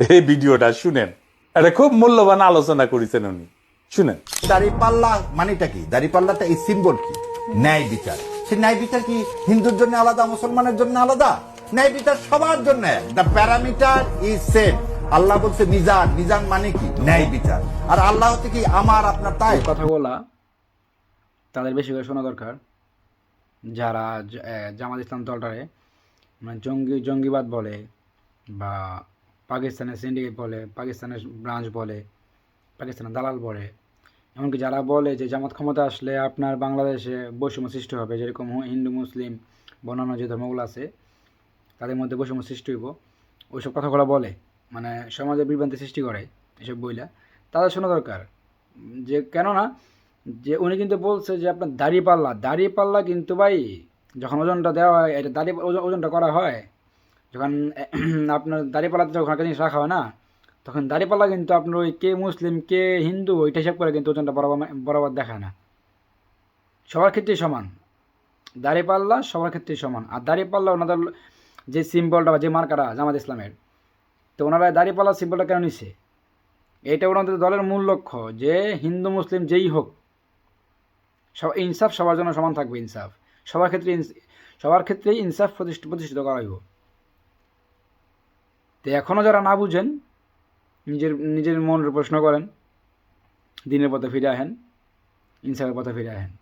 এই ভিডিওটা শুনেন, এটা খুব মূল্যবান আলোচনা করেছেন উনি, শুনেন। দাড়িপাল্লা মানেটা কি? দাড়িপাল্লাটা এই সিম্বল কি? ন্যায় বিচার। সেই ন্যায় বিচার কি হিন্দুর জন্য আলাদা, মুসলমানের জন্য আলাদা? ন্যায় বিচার সবার জন্য। The parameter is same. আল্লাহ বলছে মিজান। মিজান মানে কি? ন্যায় বিচার। আর আল্লাহ হচ্ছে কি আমার আপনার, তাই কথাগুলা তাদের বেশি করে শোনা দরকার, যারা জামাত ইসলাম দলটারে মানে জঙ্গিবাদ বলে, বা পাকিস্তানের সিন্ডিকেট বলে, পাকিস্তানের ব্রাঞ্চ বলে, পাকিস্তানের দালাল বলে। এমনকি যারা বলে যে জামাত ক্ষমতা আসলে আপনার বাংলাদেশে বৈষম্য সৃষ্টি হবে, যেরকম হিন্দু মুসলিম অন্যান্য যে ধর্মগুলো আছে তাদের মধ্যে বৈষম্য সৃষ্টি হইব, ওইসব কথাগুলো বলে, মানে সমাজে বিভ্রান্তি সৃষ্টি করে এসব বইলা, তাদের শোনা দরকার। যে কেননা যে উনি কিন্তু বলছে যে আপনার দাড়িপাল্লা কিন্তু ভাই, যখন ওজনটা দেওয়া হয়, এটা ওজনটা করা হয় যখন আপনার দাড়িপাল্লাতে যখন একটা জিনিস রাখা হয় না, তখন দাড়িপাল্লা কিন্তু আপনার ওই কে মুসলিম কে হিন্দু ওইটা হিসাব করে কিন্তু ওজনটা বরাবর বরাবর দেখায় না। সবার ক্ষেত্রেই সমান, দাড়িপাল্লা সবার ক্ষেত্রেই সমান। আর দাড়িপাল্লা ওনাদের যে সিম্বলটা বা যে মার্কাটা জামাত ইসলামের, তো ওনারা দাড়িপাল্লা সিম্বলটা কেন নিচ্ছে? এটা ওনাদের দলের মূল লক্ষ্য যে হিন্দু মুসলিম যেই হোক, সব ইনসাফ সবার জন্য সমান থাকবে, ইনসাফ সবার ক্ষেত্রেই ইনসাফ প্রতিষ্ঠিত করা হইব। তো এখনও যারা না বুঝেন, নিজের মনের প্রশ্ন করেন, দিনের পথে ফিরে আহেন, ইনসাফের পথে ফিরে আহেন।